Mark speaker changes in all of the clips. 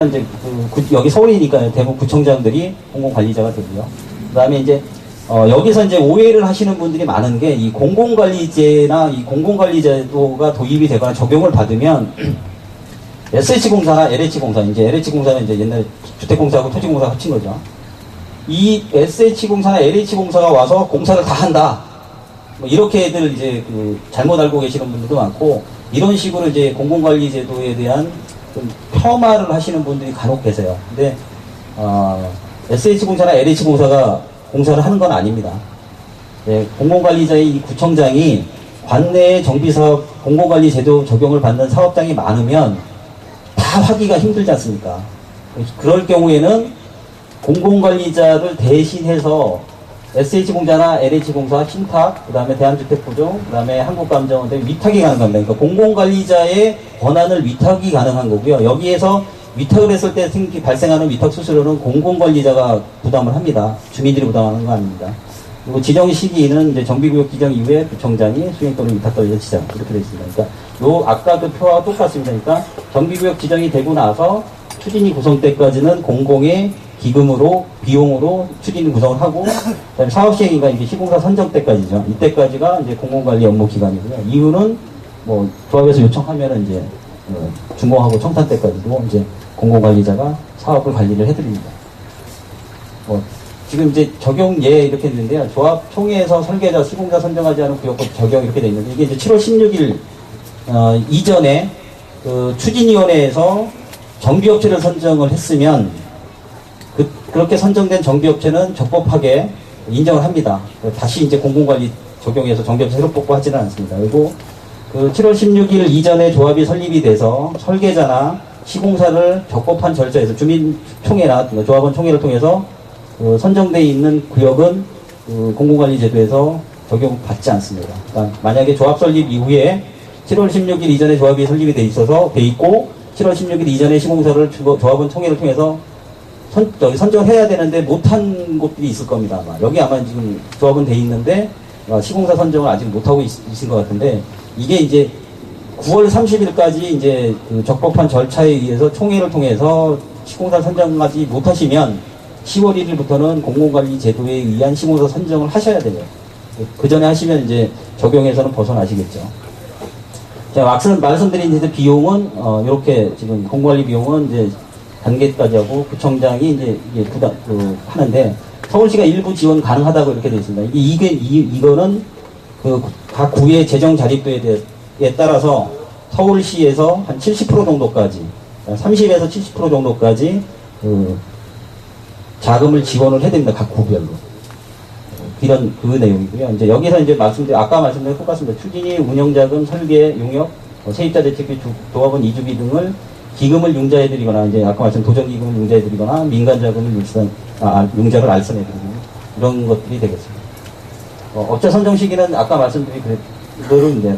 Speaker 1: 이제 여기 서울이니까 대부분 구청장들이 공공관리자가 되고요. 그다음에 이제 여기서 이제 오해를 하시는 분들이 많은 게 이 공공관리제나 이 공공관리제도가 도입이 되거나 적용을 받으면 SH공사나 LH공사, 이제 LH공사는 이제 옛날에 주택공사하고 토지공사 합친 거죠. 이 SH공사나 LH공사가 와서 공사를 다 한다. 뭐 이렇게들 이제 잘못 알고 계시는 분들도 많고, 이런 식으로 이제 공공관리제도에 대한 좀 폄하를 하시는 분들이 간혹 계세요. 근데 SH공사나 LH공사가 공사를 하는 건 아닙니다. 네, 공공관리자의 이 구청장이 관내의 정비사업 공공관리제도 적용을 받는 사업장이 많으면 다 하기가 힘들지 않습니까? 그럴 경우에는 공공관리자를 대신해서 SH공사나 LH공사, 신탁, 그 다음에 대한주택부종, 그 다음에 한국감정원에 위탁이 가능합니다. 그러니까 공공관리자의 권한을 위탁이 가능한 거고요. 여기에서 위탁을 했을 때 발생하는 위탁 수수료는 공공관리자가 부담을 합니다. 주민들이 부담하는 거 아닙니다. 그리고 지정 시기는 이제 정비구역 지정 이후에 구청장이 수행 또는 위탁관리자 지정, 이렇게 되어 있습니다. 그러니까 아까 그 표와 똑같습니다. 그러니까 정비구역 지정이 되고 나서 추진위 구성 때까지는 공공의 기금으로, 비용으로 추진위 구성을 하고, 그다음에 사업시행인가 이제 시공사 선정 때까지죠. 이때까지가 이제 공공관리 업무 기간이고요. 이유는 뭐 조합에서 요청하면은 이제 준공하고 청탄 때까지도 이제 공공관리자가 사업을 관리를 해드립니다. 지금 이제 적용 예 이렇게 있는데요. 조합 총회에서 설계자, 시공사 선정하지 않은 구역법 적용 이렇게 돼 있는데, 이게 이제 7월 16일 이전에 추진위원회에서 정비업체를 선정을 했으면 그렇게 선정된 정비업체는 적법하게 인정을 합니다. 다시 이제 공공관리 적용해서 정비업체 새로 뽑고 하지는 않습니다. 그리고 7월 16일 이전에 조합이 설립이 돼서 설계자나 시공사를 적법한 절차에서 주민총회나 조합원 총회를 통해서 선정되어 있는 구역은 공공관리제도에서 적용받지 않습니다. 그러니까 만약에 조합 설립 이후에 7월 16일 이전에 조합이 설립이 돼 있고 7월 16일 이전에 시공사를 조합원 총회를 통해서 선정을 해야 되는데 못한 곳들이 있을 겁니다. 여기 아마 지금 조합은 돼 있는데 시공사 선정을 아직 못하고 있을 것 같은데, 이게 이제 9월 30일까지 이제 적법한 절차에 의해서 총회를 통해서 시공사 선정하지 못하시면 10월 1일부터는 공공관리 제도에 의한 시공사 선정을 하셔야 돼요. 그 전에 하시면 이제 적용에서는 벗어나시겠죠. 자, 말씀드린 이제 비용은 이렇게 지금 공공관리 비용은 이제 단계까지 하고 구청장이 이제 하는데, 서울시가 일부 지원 가능하다고 이렇게 되어 있습니다. 이거는 각 구의 재정 자립도에 따라서 서울시에서 한 70% 정도까지, 30에서 70% 정도까지 자금을 지원을 해야 됩니다. 각 구별로. 이런 내용이고요. 이제 여기서 이제 아까 말씀드린 똑같습니다. 추진위, 운영자금, 설계, 용역, 세입자 대책비, 조합원 이주비 등을 기금을 융자해드리거나, 이제 아까 말씀 도정기금을 융자해드리거나, 민간자금을 융자를 알선해드리고, 이런 것들이 되겠습니다. 업체 선정 시기는 아까 말씀드린 그거를 이제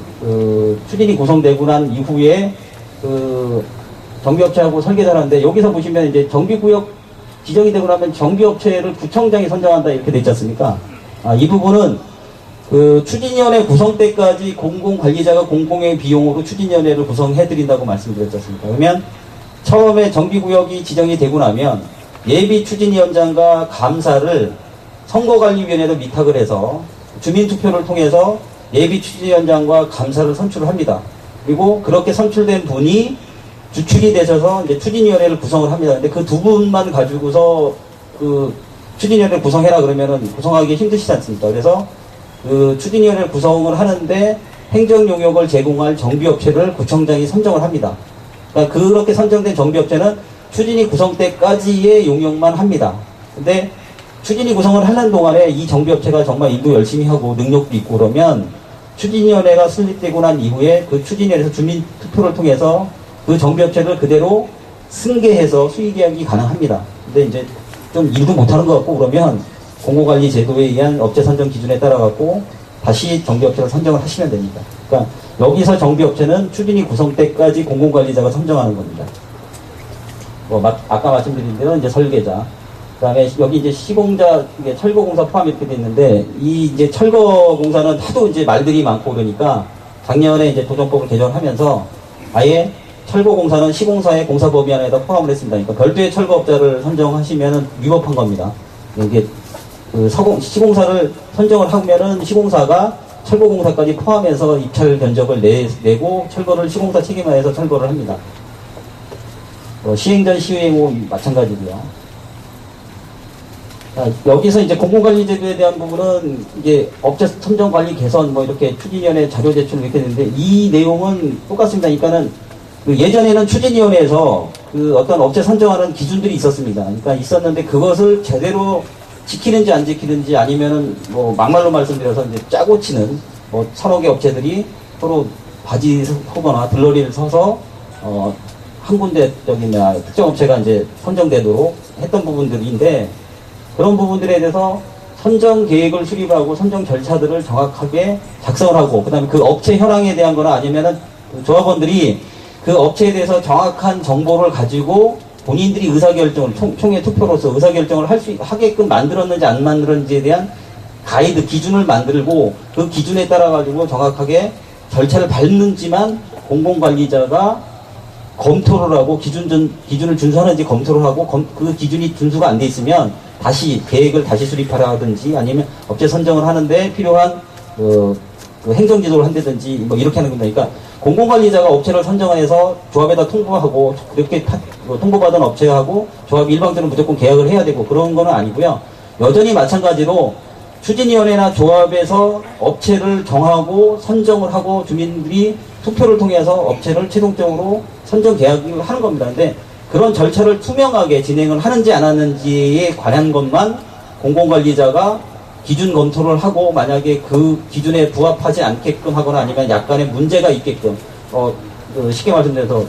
Speaker 1: 추진이 구성되고 난 이후에 정비업체하고 설계자를 하는데, 여기서 보시면 이제 정비구역 지정이 되고 나면 정비업체를 구청장이 선정한다 이렇게 돼 있지 않습니까? 이 부분은 추진위원회 구성 때까지 공공관리자가 공공의 비용으로 추진위원회를 구성해드린다고 말씀드렸지 않습니까? 그러면 처음에 정비구역이 지정이 되고 나면 예비 추진위원장과 감사를 선거관리위원회로 위탁을 해서 주민투표를 통해서 예비 추진위원장과 감사를 선출을 합니다. 그리고 그렇게 선출된 분이 주축이 되셔서 이제 추진위원회를 구성을 합니다. 근데 그 두 분만 가지고서 추진위원회를 구성해라 그러면은 구성하기 힘드시지 않습니까? 그래서 추진위원회를 구성을 하는데 행정용역을 제공할 정비업체를 구청장이 선정을 합니다. 그러니까 그렇게 선정된 정비업체는 추진위 구성 때까지의 용역만 합니다. 근데 추진위 구성을 하는 동안에 이 정비업체가 정말 일도 열심히 하고 능력도 있고 그러면 추진위원회가 설립되고 난 이후에 그 추진위원회에서 주민투표를 통해서 그 정비업체를 그대로 승계해서 수의계약이 가능합니다. 근데 이제 좀 일도 못하는 것 같고 그러면 공공관리 제도에 의한 업체 선정 기준에 따라갖고 다시 정비업체를 선정을 하시면 됩니다. 그러니까 여기서 정비업체는 추진위 구성 때까지 공공관리자가 선정하는 겁니다. 아까 말씀드린 대로 이제 설계자, 그 다음에 여기 이제 시공자, 이게 철거공사 포함 이렇게 돼 있는데, 이 이제 철거공사는 하도 이제 말들이 많고 그러니까 작년에 이제 도정법을 개정하면서 아예 철거공사는 시공사의 공사 범위 안에다 포함을 했습니다. 그러니까 별도의 철거업자를 선정하시면 위법한 겁니다. 이게 시공사를 선정을 하면은 시공사가 철거공사까지 포함해서 입찰 견적을 내고 철거를 시공사 책임하에서 철거를 합니다. 시행전 시행후 마찬가지고요. 여기서 이제 공공관리제도에 대한 부분은 이게 업체 선정관리 개선 뭐 이렇게 추진위원회 자료 제출 이렇게 했는데 이 내용은 똑같습니다. 그러니까는 예전에는 추진위원회에서 어떤 업체 선정하는 기준들이 있었습니다. 그러니까 있었는데 그것을 제대로 지키는지 안 지키는지 아니면은 뭐 막말로 말씀드려서 이제 짜고 치는 뭐 서너 개 업체들이 서로 바지 서거나 들러리를 서서 한 군데 저기냐 특정 업체가 이제 선정되도록 했던 부분들인데 그런 부분들에 대해서 선정 계획을 수립하고 선정 절차들을 정확하게 작성을 하고 그다음에 그 업체 현황에 대한 거나 아니면은 조합원들이 그 업체에 대해서 정확한 정보를 가지고 본인들이 의사결정을 총회 투표로서 의사결정을 하게끔 만들었는지 안 만들었는지에 대한 가이드 기준을 만들고 그 기준에 따라 가지고 정확하게 절차를 밟는지만 공공관리자가 검토를 하고 기준을 준수하는지 검토를 하고 그 기준이 준수가 안 돼 있으면 다시 계획을 다시 수립하라든지 아니면 업체 선정을 하는데 필요한 그 행정지도를 한다든지 뭐 이렇게 하는 겁니다. 그러니까 공공관리자가 업체를 선정해서 조합에다 통보하고 그렇게 통보받은 업체하고 조합이 일방적으로 무조건 계약을 해야 되고 그런 거는 아니고요. 여전히 마찬가지로 추진위원회나 조합에서 업체를 정하고 선정을 하고 주민들이 투표를 통해서 업체를 최종적으로 선정 계약을 하는 겁니다. 근데 그런 절차를 투명하게 진행을 하는지 안 하는지에 관한 것만 공공관리자가 기준 검토를 하고 만약에 그 기준에 부합하지 않게끔 하거나 아니면 약간의 문제가 있게끔 쉽게 말씀드려서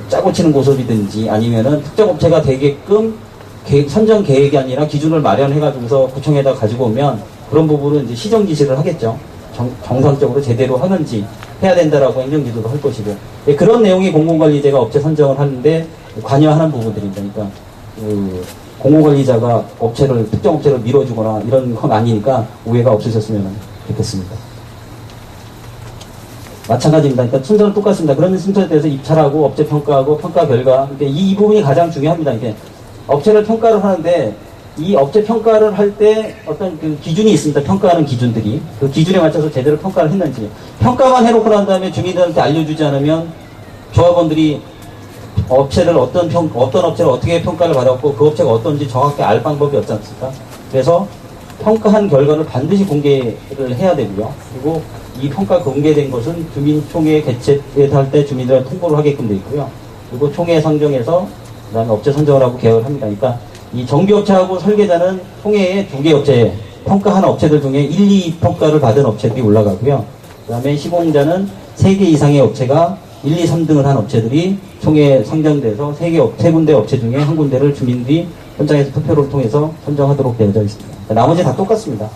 Speaker 1: 짜고 치는 고소이든지 아니면은 특정 업체가 되게끔 선정 계획이 아니라 기준을 마련해가지고서 구청에다 가지고 오면 그런 부분은 이제 시정 지시를 하겠죠. 정상적으로 제대로 하는지 해야 된다라고 행정지도도 할 것이고 그런 내용이 공공관리제가 업체 선정을 하는데 관여하는 부분들입니다. 그러니까 공공관리자가 특정 업체를 밀어주거나 이런 건 아니니까 오해가 없으셨으면 좋겠습니다. 마찬가지입니다. 그러니까 순서는 똑같습니다. 그런 순서에 대해서 입찰하고 업체 평가하고 평가 결과 그러니까 이 부분이 가장 중요합니다. 이게 업체를 평가를 하는데 이 업체 평가를 할 때 어떤 그 기준이 있습니다. 평가하는 기준들이 그 기준에 맞춰서 제대로 평가를 했는지 평가만 해놓고 난 다음에 주민들한테 알려주지 않으면 조합원들이 업체를 어떤 업체를 어떻게 평가를 받았고 그 업체가 어떤지 정확히 알 방법이 없지 않습니까? 그래서 평가한 결과를 반드시 공개를 해야 되고요. 그리고 이 평가 공개된 것은 주민총회 개최할 때 주민들한테 통보를 하게끔 되어 있고요. 그리고 총회 선정해서 그다음에 업체 선정을 하고 계약을 합니다. 그러니까 이 정비업체하고 설계자는 총회에 2개 업체 평가한 업체들 중에 1, 2 평가를 받은 업체들이 올라가고요. 그다음에 시공자는 3개 이상의 업체가 1, 2, 3등을 한 업체들이 총회에 선정돼서 3군데 업체 중에 한 군데를 주민들이 현장에서 투표를 통해서 선정하도록 되어져 있습니다. 나머지 다 똑같습니다.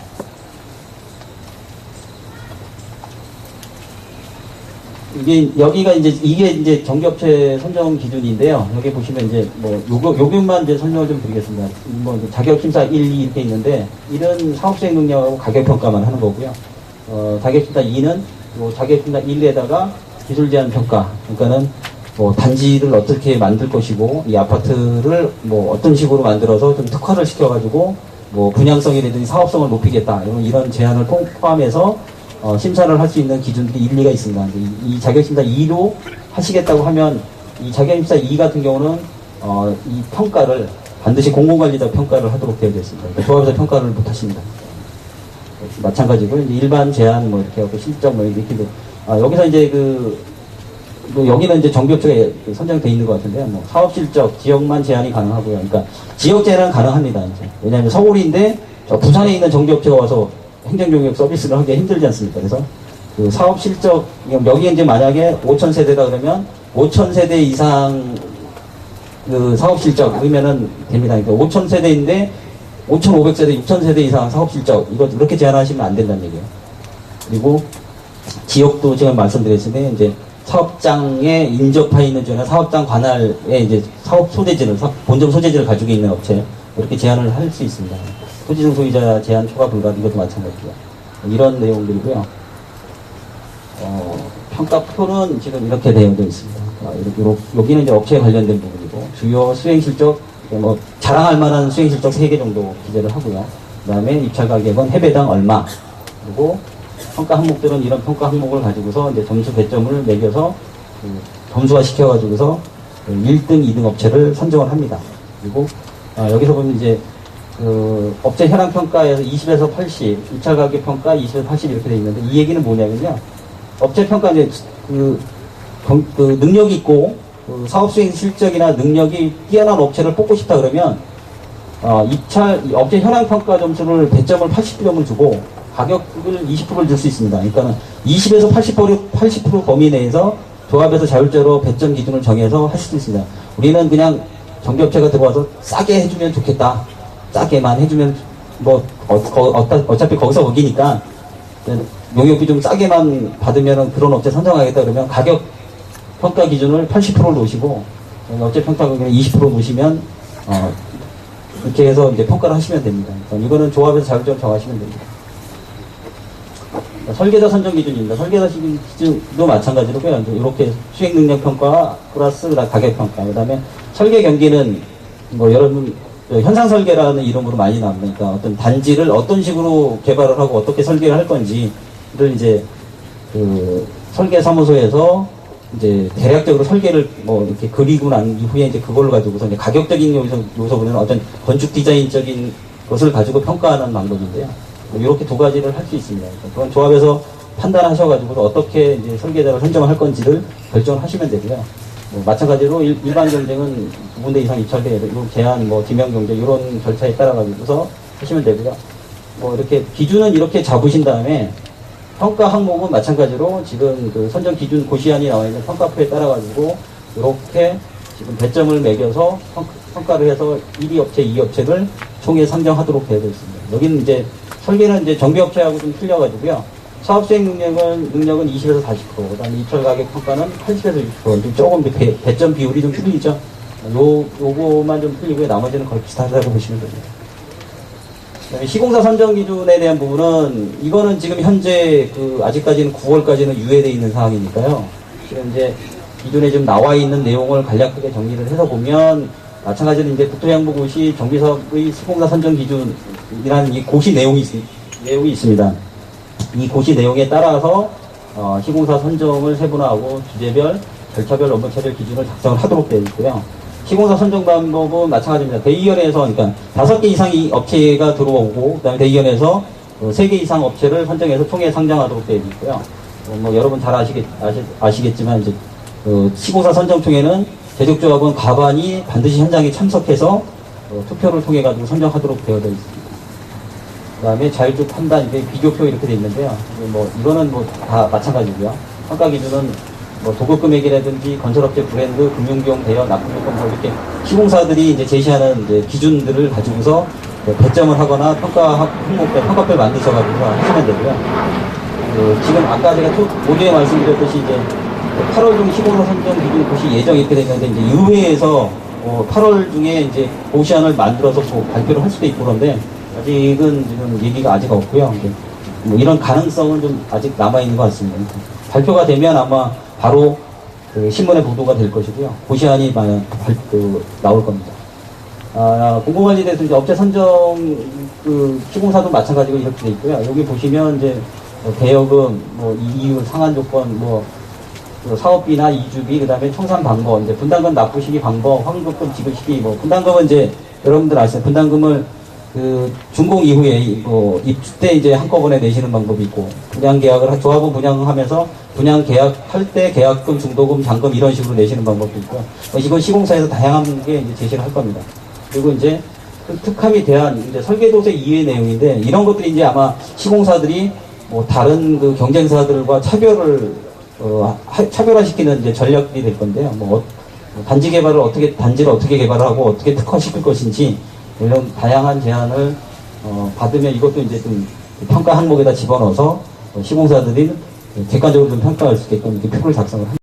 Speaker 1: 이게 이제 정기업체 선정 기준인데요. 여기 보시면 이제 요금만 이제 설명을 좀 드리겠습니다. 자격심사 1, 2 이렇게 있는데 1은 사업수행 능력하고 가격평가만 하는 거고요. 자격심사 2는 자격심사 1에다가 기술 제한 평가. 그러니까는 단지를 어떻게 만들 것이고 이 아파트를 어떤 식으로 만들어서 좀 특화를 시켜가지고 분양성이라든지 사업성을 높이겠다 이런 제안을 포함해서 심사를 할 수 있는 기준들이 일리가 있습니다. 이 자격심사 2로 하시겠다고 하면 이 자격심사 2 같은 경우는 이 평가를 반드시 공공관리자 평가를 하도록 되어 있습니다. 그러니까 조합에서 평가를 못 하십니다. 마찬가지고 이제 일반 제한 이렇게 하고 실적 이렇게 여기서 이제 여기는 이제 정비업체가 선정돼 있는 것 같은데요. 사업 실적 지역만 제한이 가능하고요. 그러니까 지역 제한은 가능합니다. 이제 왜냐하면 서울인데 부산에 있는 정비업체가 와서 행정용역 서비스를 하기 힘들지 않습니까? 그래서 그 사업 실적 여기에 이제 만약에 5,000세대다 그러면 5,000세대 이상 그 사업 실적 그러면은 됩니다. 그러니까 5,000세대인데 5,500세대, 6,000세대 이상 사업 실적 이거 이렇게 제한하시면 안 된다는 얘기예요. 그리고 지역도 제가 말씀드렸는데 이제 사업장에 인접해 있는 지역이나 사업장 관할에 이제 사업 소재지를 본점 소재지를 가지고 있는 업체 이렇게 제한을 할 수 있습니다. 토지증 소유자 제한 초과 불가 이것도 마찬가지고요. 이런 내용들이고요. 평가표는 지금 이렇게 되어 있습니다. 여기는 이제 업체에 관련된 부분이고, 주요 수행 실적, 뭐, 자랑할 만한 수행 실적 3개 정도 기재를 하고요. 그 다음에 입찰 가격은 해배당 얼마, 그리고 평가 항목들은 이런 평가 항목을 가지고서 이제 점수 배점을 매겨서 점수화 시켜가지고서 1등, 2등 업체를 선정을 합니다. 그리고 여기서 보면 이제 그 업체 현황 평가에서 20에서 80, 입찰 가격 평가 20에서 80 이렇게 돼 있는데, 이 얘기는 뭐냐면요. 업체 평가 이제 그 능력이 있고 그 사업 수행 실적이나 능력이 뛰어난 업체를 뽑고 싶다 그러면 업체 현황 평가 점수를 배점을 80점을 주고 가격을 20%를 줄 수 있습니다. 그러니까 20에서 80% 범위 내에서 조합에서 자율적으로 배점 기준을 정해서 하실 수 있습니다. 우리는 그냥 정비업체가 들어와서 싸게 해주면 좋겠다. 싸게만 해주면 뭐 어차피 거기서 거기니까 용역비 좀 싸게만 받으면 그런 업체 선정하겠다 그러면 가격 평가 기준을 80% 놓으시고 업체 평가 기준을 20% 놓으시면 이렇게 해서 이제 평가를 하시면 됩니다. 이거는 조합에서 자율적으로 정하시면 됩니다. 설계자 선정 기준입니다. 설계자 기준도 마찬가지로고요. 이렇게 수행 능력 평가 플러스 가격 평가. 그다음에 설계 경기는 뭐 여러분 현상 설계라는 이름으로 많이 나옵니다. 그러니까 어떤 단지를 어떤 식으로 개발을 하고 어떻게 설계를 할 건지를 이제 그 설계 사무소에서 이제 대략적으로 설계를 뭐 이렇게 그리고 난 이후에 이제 그걸 가지고서 이제 가격적인 요소보다는 어떤 건축 디자인적인 것을 가지고 평가하는 방법인데요. 이렇게 두 가지를 할 수 있습니다. 그건 조합에서 판단하셔가지고 어떻게 이제 설계자를 선정을 할 건지를 결정을 하시면 되고요. 마찬가지로 일반 경쟁은 2군데 이상 입찰돼 제한, 지명 경쟁 이런 절차에 따라 가지고서 하시면 되고요. 이렇게 기준은 이렇게 잡으신 다음에 평가 항목은 마찬가지로 지금 그 선정 기준 고시안이 나와 있는 평가표에 따라 가지고 이렇게 지금 배점을 매겨서 평가를 해서 1위 업체, 2위 업체를 총회 상정하도록 되어 있습니다. 여기는 이제 설계는 이제 정비업체하고 좀 틀려가지고요. 사업수행 능력은 20에서 40%, 그 다음에 입찰 가격 평가는 80에서 60%. 조금 배점 비율이 좀 틀리죠. 요거만 좀 틀리고요. 나머지는 거의 비슷하다고 보시면 됩니다. 그다음에 시공사 선정 기준에 대한 부분은, 이거는 지금 현재 아직까지는 9월까지는 유예되어 있는 상황이니까요. 지금 이제 기존에 좀 나와 있는 내용을 간략하게 정리를 해서 보면, 마찬가지로 이제 국토양보고시 정비사업의 시공사 선정 기준이라는 이 고시 내용이 있습니다. 이 고시 내용에 따라서 시공사 선정을 세분화하고 주제별, 절차별, 업무차별 기준을 작성을 하도록 되어 있고요. 시공사 선정 방법은 마찬가지입니다. 대의원에서, 그러니까 5개 이상의 업체가 들어오고, 그 다음에 대의원에서 3개 이상 업체를 선정해서 총회 상정하도록 되어 있고요. 여러분 잘 아시겠지만, 이제 시공사 선정총회는 제적조합은 과반이 반드시 현장에 참석해서 투표를 통해 가지고 선정하도록 되어 있습니다. 그 다음에 자율적 판단, 이게 비교표 이렇게 되어 있는데요. 이거는 다 마찬가지고요. 평가 기준은 도급 금액이라든지 건설업체 브랜드, 금융비용 대여, 납품요건 이렇게 시공사들이 이제 제시하는 이제 기준들을 가지고서 배점을 하거나 평가표를 만드셔가지고 하시면 되고요. 지금 아까 제가 모두에 말씀드렸듯이 이제 8월 중 시공사 선정 기준 고시 예정 이렇게 되는데, 이제 의회에서 8월 중에 이제 고시안을 만들어서 발표를 할 수도 있고 그런데, 아직은 지금 얘기가 아직 없고요. 이런 가능성은 좀 아직 남아있는 것 같습니다. 발표가 되면 아마 바로 신문에 보도가 될 것이고요. 고시안이 나올 겁니다. 공공관리대에서 이제 업체 선정, 시공사도 마찬가지고 이렇게 돼 있고요. 여기 보시면 이제 대여금, 이율, 상한 조건, 사업비나 이주비, 그 다음에 청산 방법, 이제 분담금 납부 시기 방법, 환급금 지급 시기, 분담금은 이제 여러분들 아시죠? 분담금을 준공 이후에 입주 때 이제 한꺼번에 내시는 방법이 있고, 분양 계약을 조합원 분양하면서 분양 계약할 때 계약금, 중도금, 잔금 이런 식으로 내시는 방법도 있고요. 이건 시공사에서 다양한 게 이제 제시를 할 겁니다. 그리고 이제 특함이 대한 이제 설계도세 이외의 내용인데, 이런 것들이 이제 아마 시공사들이 다른 경쟁사들과 차별화시키는 이제 전략이 될 건데요. 단지를 어떻게 개발하고 어떻게 특화시킬 것인지, 이런 다양한 제안을 받으면 이것도 이제 좀 평가 항목에다 집어넣어서 시공사들이 객관적으로 좀 평가할 수 있게끔 이렇게 표를 작성을 합니다.